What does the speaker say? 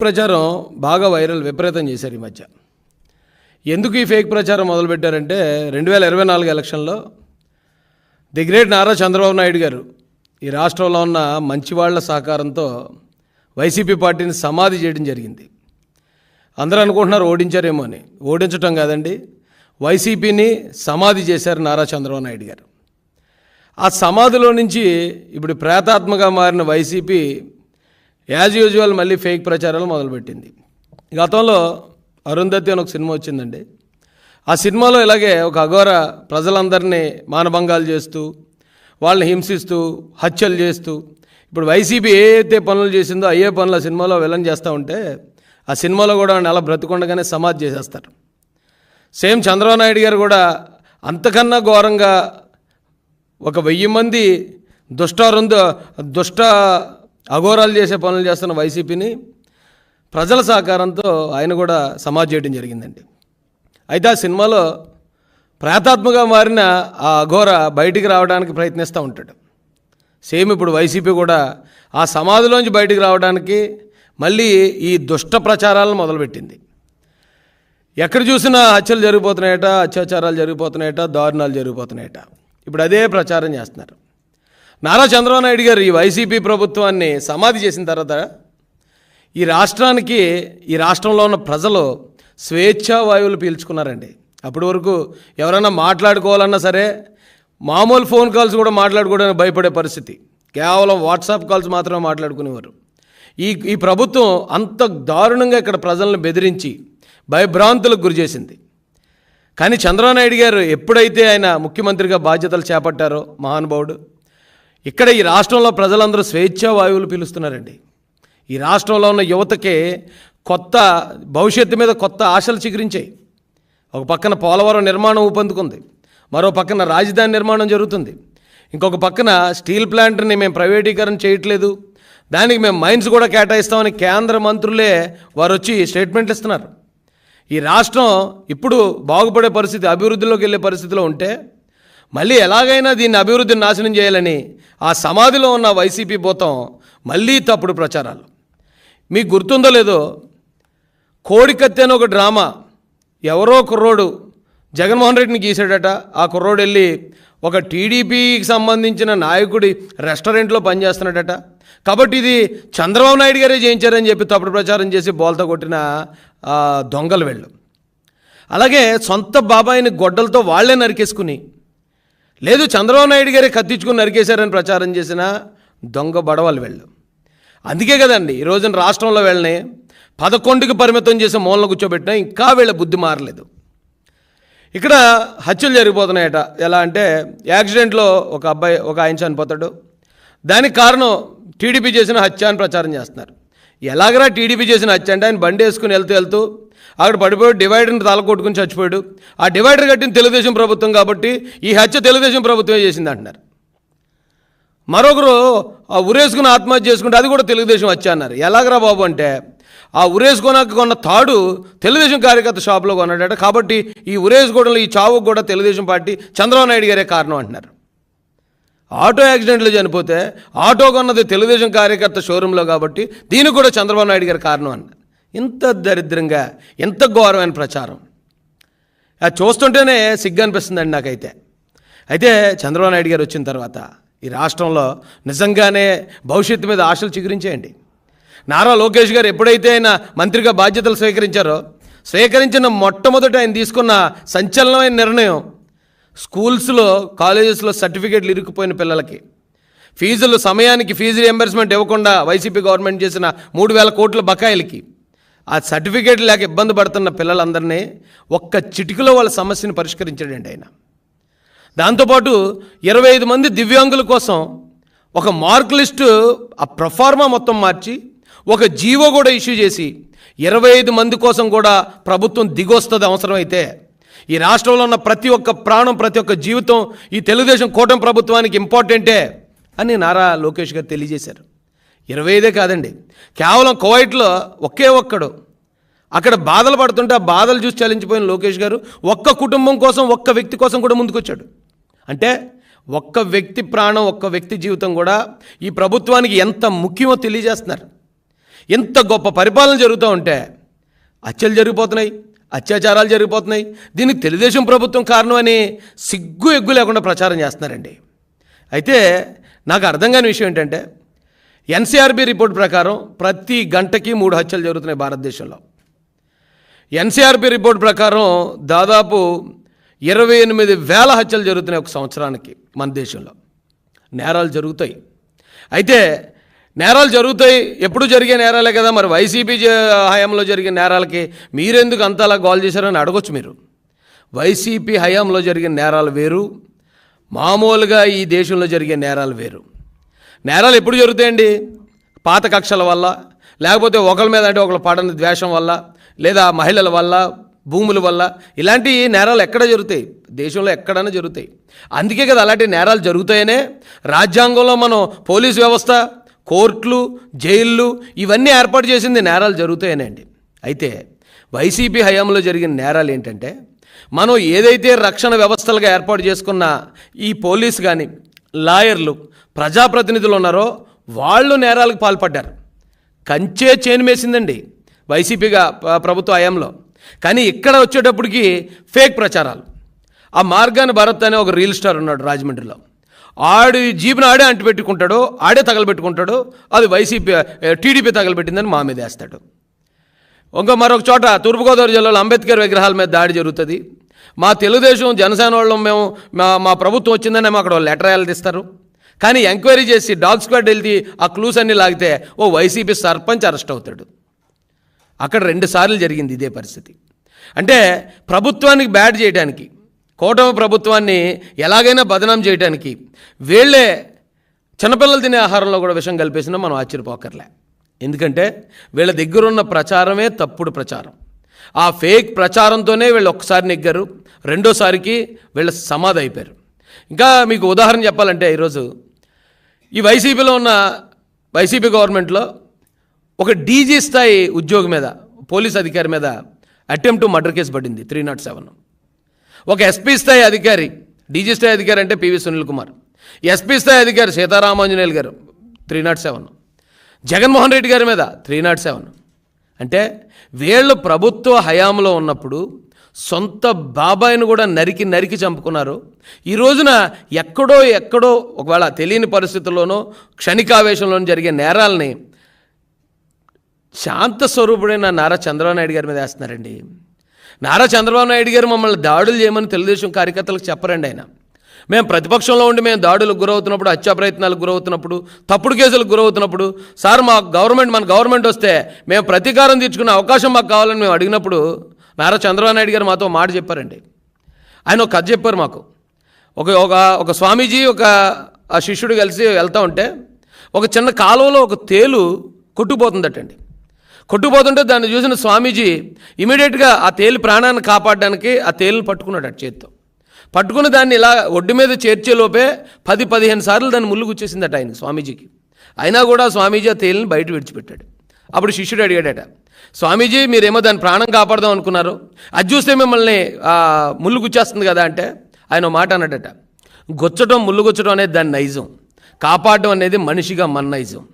ప్రచారం బాగా వైరల్ విపరీతం చేశారు ఈ మధ్య. ఎందుకు ఈ ఫేక్ ప్రచారం మొదలుపెట్టారంటే 2024 ఎలక్షన్లో ది గ్రేట్ నారా చంద్రబాబు నాయుడు గారు ఈ రాష్ట్రంలో ఉన్న మంచివాళ్ల సహకారంతో వైసీపీ పార్టీని సమాధి చేయడం జరిగింది. అందరూ అనుకుంటున్నారు ఓడించారేమో అని. ఓడించటం కాదండి, వైసీపీని సమాధి చేశారు నారా చంద్రబాబు నాయుడు గారు. ఆ సమాధిలో నుంచి ఇప్పుడు ప్రేతాత్మగా మారిన వైసీపీ యాజ్ యూజువల్ మళ్ళీ ఫేక్ ప్రచారాలు మొదలుపెట్టింది. గతంలో అరుంధతి అని ఒక సినిమా వచ్చిందండి. ఆ సినిమాలో ఇలాగే ఒక అఘోర ప్రజలందరినీ మానభంగాలు చేస్తూ వాళ్ళని హింసిస్తూ హత్యలు చేస్తూ ఇప్పుడు వైసీపీ ఏ అయితే పనులు చేసిందో అయ్యే పనులు ఆ సినిమాలో విలన్ చేస్తూ ఉంటే ఆ సినిమాలో కూడా అలా బ్రతికొండగానే సమాధి చేసేస్తారు. సేమ్ చంద్రబాబు నాయుడు గారు కూడా అంతకన్నా ఘోరంగా 1000 మంది దుష్ట అఘోరాలు చేసే పనులు చేస్తున్న వైసీపీని ప్రజల సహకారంతో ఆయన కూడా సమాధి చేయడం జరిగిందండి. అయితే ఆ సినిమాలో ప్రేతాత్మగా మారిన ఆ అఘోర బయటికి రావడానికి ప్రయత్నిస్తూ ఉంటాడు. సేమ్ ఇప్పుడు వైసీపీ కూడా ఆ సమాధిలోంచి బయటికి రావడానికి మళ్ళీ ఈ దుష్ట ప్రచారాలను మొదలుపెట్టింది. ఎక్కడ చూసినా హత్యలు జరిగిపోతున్నాయట, అత్యాచారాలు జరిగిపోతున్నాయట, దారుణాలు జరిగిపోతున్నాయట. ఇప్పుడు అదే ప్రచారం చేస్తున్నారు. నారా చంద్రబాబు నాయుడు గారు ఈ వైసీపీ ప్రభుత్వాన్ని సమాధి చేసిన తర్వాత ఈ రాష్ట్రంలో ఉన్న ప్రజలు స్వేచ్ఛా వాయువులు పీల్చుకున్నారండి. అప్పటి వరకు ఎవరైనా మాట్లాడుకోవాలన్నా సరే మామూలు ఫోన్ కాల్స్ కూడా మాట్లాడుకోవడానికి భయపడే పరిస్థితి. కేవలం వాట్సాప్ కాల్స్ మాత్రమే మాట్లాడుకునేవారు. ఈ ప్రభుత్వం అంత దారుణంగా ఇక్కడ ప్రజలను బెదిరించి భయభ్రాంతులకు గురి చేసింది. కానీ చంద్రబాబు నాయుడు గారు ఎప్పుడైతే ఆయన ముఖ్యమంత్రిగా బాధ్యతలు చేపట్టారో మహానుభావుడు, ఇక్కడ ఈ రాష్ట్రంలో ప్రజలందరూ స్వేచ్ఛా వాయువులు పీలుస్తున్నారండి. ఈ రాష్ట్రంలో ఉన్న యువతకి కొత్త భవిష్యత్తు మీద కొత్త ఆశలు చిగురించాయి. ఒక పక్కన పోలవరం నిర్మాణం ఊపందుకుంది, మరో పక్కన రాజధాని నిర్మాణం జరుగుతుంది, ఇంకొక పక్కన స్టీల్ ప్లాంట్ని మేము ప్రైవేటీకరణ చేయట్లేదు, దానికి మేము మైన్స్ కూడా కేటాయిస్తామని కేంద్ర మంత్రులే వారు వచ్చి స్టేట్మెంట్లు ఇస్తున్నారు. ఈ రాష్ట్రం ఇప్పుడు బాగుపడే పరిస్థితి, అభివృద్ధిలోకి వెళ్ళే పరిస్థితిలో ఉంటే మళ్ళీ ఎలాగైనా దీన్ని అభివృద్ధిని నాశనం చేయాలని ఆ సమాధిలో ఉన్న వైసీపీ పోతాం మళ్ళీ తప్పుడు ప్రచారాలు. మీకు గుర్తుందో లేదో, కోడికత్తి అని ఒక డ్రామా ఎవరో కుర్రోడు జగన్మోహన్ రెడ్డిని గీసాడట. ఆ కుర్రోడు వెళ్ళి ఒక టీడీపీకి సంబంధించిన నాయకుడి రెస్టారెంట్లో పనిచేస్తున్నాడట. కాబట్టి ఇది చంద్రబాబు నాయుడు గారే చేయించారని చెప్పి తప్పుడు ప్రచారం చేసి బోల్తా కొట్టిన దొంగలు వెళ్ళు. అలాగే సొంత బాబాయిని గొడ్డలతో వాళ్లే నరికేసుకుని, లేదు చంద్రబాబు నాయుడు గారే కత్తించుకుని నరికేశారని ప్రచారం చేసిన దొంగ బడవలు వెళ్ళు. అందుకే కదండి ఈ రోజున రాష్ట్రంలో వీళ్ళని 11కి పరిమితం చేసి మూలన కూర్చోబెట్టినా ఇంకా వీళ్ళ బుద్ధి మారలేదు. ఇక్కడ హత్యలు జరిగిపోతున్నాయట. ఎలా అంటే యాక్సిడెంట్లో ఒక ఆయన చనిపోతాడు, దానికి కారణం టీడీపీ చేసిన హత్య అని ప్రచారం చేస్తున్నారు. ఎలాగరా టీడీపీ చేసిన హత్య అంటే ఆయన బండి వేసుకుని వెళ్తూ అక్కడ పడిపోయి డివైడర్ని తల కొట్టుకుని చచ్చిపోయాడు. ఆ డివైడర్ కట్టిన తెలుగుదేశం ప్రభుత్వం కాబట్టి ఈ హత్య తెలుగుదేశం ప్రభుత్వమే చేసింది అంటున్నారు. మరొకరు ఆ ఉరేసుకుని ఆత్మహత్య చేసుకుంటే అది కూడా తెలుగుదేశం హత్య అన్నారు. ఎలాగరా బాబు అంటే ఆ ఉరేసుకొనక కొన్న తాడు తెలుగుదేశం కార్యకర్త షాప్లో కొన్నాడట. కాబట్టి ఈ ఉరేసుకోవడంలో ఈ చావుకు కూడా తెలుగుదేశం పార్టీ చంద్రబాబు నాయుడు గారే కారణం అంటున్నారు. ఆటో యాక్సిడెంట్లో చనిపోతే ఆటో కొన్నది తెలుగుదేశం కార్యకర్త షోరూంలో కాబట్టి దీనికి కూడా చంద్రబాబు నాయుడు గారి కారణం అన్నారు. ఇంత దరిద్రంగా ఎంత ఘోరమైన ప్రచారం అది చూస్తుంటేనే సిగ్గు అనిపిస్తుందండి నాకైతే. అయితే చంద్రబాబు నాయుడు గారు వచ్చిన తర్వాత ఈ రాష్ట్రంలో నిజంగానే భవిష్యత్తు మీద ఆశలు చిగురించేయండి. నారా లోకేష్ గారు ఎప్పుడైతే ఆయన మంత్రిగా బాధ్యతలు స్వీకరించిన మొట్టమొదట ఆయన తీసుకున్న సంచలనమైన నిర్ణయం, స్కూల్స్లో కాలేజెస్లో సర్టిఫికేట్లు ఇరుక్కుపోయిన పిల్లలకి సమయానికి ఫీజు రియంబర్స్మెంట్ ఇవ్వకుండా వైసీపీ గవర్నమెంట్ చేసిన 3000 కోట్ల బకాయిలకి ఆ సర్టిఫికేట్ లేక ఇబ్బంది పడుతున్న పిల్లలందరినీ ఒక్క చిటికలో వాళ్ళ సమస్యను పరిష్కరించాడండి ఆయన. దాంతోపాటు 25 మంది దివ్యాంగుల కోసం ఒక మార్క్ లిస్టు ఆ ప్రొఫార్మా మొత్తం మార్చి ఒక జీవో కూడా ఇష్యూ చేసి 25 మంది కోసం కూడా ప్రభుత్వం దిగొస్తుంది అవసరమైతే. ఈ రాష్ట్రంలో ఉన్న ప్రతి ఒక్క ప్రాణం, ప్రతి ఒక్క జీవితం ఈ తెలుగుదేశం కూటమి ప్రభుత్వానికి ఇంపార్టెంటే అని నారా లోకేష్ గారు తెలియజేశారు. 25 కాదండి, కేవలం కువైట్లో ఒకే ఒక్కడు అక్కడ బాధలు పడుతుంటే ఆ బాధలు చూసి చలించిపోయిన లోకేష్ గారు ఒక్క కుటుంబం కోసం, ఒక్క వ్యక్తి కోసం కూడా ముందుకొచ్చాడు. అంటే ఒక్క వ్యక్తి ప్రాణం, ఒక్క వ్యక్తి జీవితం కూడా ఈ ప్రభుత్వానికి ఎంత ముఖ్యమో తెలియజేస్తున్నారు. ఇంత గొప్ప పరిపాలన జరుగుతూ ఉంటే హత్యలు జరిగిపోతున్నాయి, అత్యాచారాలు జరిగిపోతున్నాయి. దీనికి తెలుగుదేశం ప్రభుత్వం కారణమని సిగ్గు ఎగ్గు లేకుండా ప్రచారం చేస్తున్నారండి. అయితే నాకు అర్థం కాని విషయం ఏంటంటే ఎన్సీఆర్బీ రిపోర్ట్ ప్రకారం ప్రతి గంటకి 3 హత్యలు జరుగుతున్నాయి భారతదేశంలో. ఎన్సీఆర్బీ రిపోర్ట్ ప్రకారం దాదాపు 28,000 హత్యలు జరుగుతున్నాయి ఒక సంవత్సరానికి మన దేశంలో. నేరాలు జరుగుతాయి. అయితే నేరాలు జరుగుతాయి, ఎప్పుడు జరిగే నేరాలే కదా, మరి వైసీపీ హయాంలో జరిగే నేరాలకి మీరెందుకు అంతలా గోల్ చేశారని అడగొచ్చు మీరు. వైసీపీ హయాంలో జరిగిన నేరాలు వేరు, మామూలుగా ఈ దేశంలో జరిగే నేరాలు వేరు. నేరాలు ఎప్పుడు జరుగుతాయండి? పాత కక్షల వల్ల, లేకపోతే ఒకరి మీద అంటే ఒకరు పడని ద్వేషం వల్ల, లేదా మహిళల వల్ల, భూముల వల్ల. ఇలాంటి నేరాలు ఎక్కడ జరుగుతాయి? దేశంలో ఎక్కడైనా జరుగుతాయి. అందుకే కదా అలాంటి నేరాలు జరుగుతాయనే రాజ్యాంగంలో మనం పోలీస్ వ్యవస్థ, కోర్టులు, జైళ్ళు ఇవన్నీ ఏర్పాటు చేసింది నేరాలు జరుగుతాయనండి. అయితే వైసీపీ హయాంలో జరిగిన నేరాలు ఏంటంటే, మనం ఏదైతే రక్షణ వ్యవస్థలుగా ఏర్పాటు చేసుకున్న ఈ పోలీస్ కానీ, లాయర్లు, ప్రజాప్రతినిధులు ఉన్నారో వాళ్ళు నేరాలకు పాల్పడ్డారు. కంచే చేను వేసిందండి వైసీపీగా ప్రభుత్వ హయాంలో. కానీ ఇక్కడ వచ్చేటప్పటికి ఫేక్ ప్రచారాలు. ఆ మార్గాన్ని భరత్ అనే ఒక రీల్ స్టార్ ఉన్నాడు రాజమండ్రిలో. ఆడి జీబును ఆడే అంటిపెట్టుకుంటాడు, ఆడే తగలబెట్టుకుంటాడు. అది వైసీపీ టీడీపీ తగలబెట్టిందని మా మీద వేస్తాడు. మరొక చోట తూర్పుగోదావరి జిల్లాలో అంబేద్కర్ విగ్రహాల మీద దాడి జరుగుతుంది. మా తెలుగుదేశం జనసేన వాళ్ళం మేము మా ప్రభుత్వం వచ్చిందని అక్కడ లెటర్ రాయాలి తీస్తారు. కానీ ఎంక్వైరీ చేసి డాగ్ స్క్వాడ్ వెళ్తే ఆ క్లూస్ అన్నీ లాగితే ఓ వైసీపీ సర్పంచ్ అరెస్ట్ అవుతాడు. అక్కడ 2 సార్లు జరిగింది ఇదే పరిస్థితి. అంటే ప్రభుత్వానికి బ్యాడ్ చేయడానికి, కూటమి ప్రభుత్వాన్ని ఎలాగైనా బదనాం చేయడానికి వీళ్ళే చిన్నపిల్లలు తినే ఆహారంలో కూడా విషం కలిపేసినా మనం ఆశ్చర్యపోకర్లే. ఎందుకంటే వీళ్ళ దగ్గరున్న ప్రచారమే తప్పుడు ప్రచారం. ఆ ఫేక్ ప్రచారంతోనే వీళ్ళు ఒక్కసారి నెగ్గారు, రెండోసారికి వీళ్ళ సమాధి అయిపోయారు. ఇంకా మీకు ఉదాహరణ చెప్పాలంటే ఈరోజు ఈ వైసీపీలో ఉన్న వైసీపీ గవర్నమెంట్లో ఒక డీజీ స్థాయి ఉద్యోగి మీద, పోలీస్ అధికారి మీద అటెంప్ట్ టు మర్డర్ కేసు పడింది 307. ఒక ఎస్పీ స్థాయి అధికారి, డీజీ స్థాయి అధికారి అంటే పివి సునీల్ కుమార్, ఎస్పీ స్థాయి అధికారి సీతారామాంజనేయులు గారు 307, జగన్మోహన్ రెడ్డి గారి మీద 307. అంటే వీళ్ళు ప్రభుత్వ హయాంలో ఉన్నప్పుడు సొంత బాబాయిని కూడా నరికి చంపుకున్నారు. ఈ రోజున ఎక్కడో ఒకవేళ తెలియని పరిస్థితుల్లోనో క్షణికావేశంలోనూ జరిగే నేరాలని శాంత స్వరూపుడైన నారా చంద్రబాబు నాయుడు గారి మీద వేస్తున్నారండి. నారా చంద్రబాబు నాయుడు గారు మమ్మల్ని దాడులు చేయమని తెలుగుదేశం కార్యకర్తలకు చెప్పరండి. ఆయన మేము ప్రతిపక్షంలో ఉండి మేము దాడులకు గురవుతున్నప్పుడు, హత్యా ప్రయత్నాలకు గురవుతున్నప్పుడు, తప్పుడు కేసులకు గురవుతున్నప్పుడు, సార్ మన గవర్నమెంట్ వస్తే మేము ప్రతీకారం తీర్చుకునే అవకాశం మాకు కావాలని మేము అడిగినప్పుడు నారా చంద్రబాబు నాయుడు గారు మాతో మాట చెప్పారండి. ఆయన ఒక కథ చెప్పారు మాకు. ఒక స్వామీజీ ఆ శిష్యుడు కలిసి వెళ్తూ ఉంటే ఒక చిన్న కాలువలో ఒక తేలు కొట్టుకుపోతుందటండి. కొట్టుకుపోతుంటే దాన్ని చూసిన స్వామీజీ ఇమీడియట్గా ఆ తేలు ప్రాణాన్ని కాపాడడానికి ఆ తేలును పట్టుకున్నాడు చేత్తో. పట్టుకుని దాన్ని ఇలా ఒడ్డు మీద చేర్చేలోపే 10-15 సార్లు దాన్ని ముళ్ళు గుచ్చేసిందట ఆయన స్వామీజీకి. అయినా కూడా స్వామీజీ ఆ తేలిని బయట విడిచిపెట్టాడు. అప్పుడు శిష్యుడు అడిగాడట, స్వామీజీ మీరేమో దాన్ని ప్రాణం కాపాడదాం అనుకున్నారు, అది చూస్తే మిమ్మల్ని ముళ్ళు గుచ్చేస్తుంది కదా అంటే ఆయన మాట అన్నాడట, ముళ్ళు గుచ్చడం అనేది దాని నైజం, కాపాడడం అనేది మనిషిగా మన నైజం.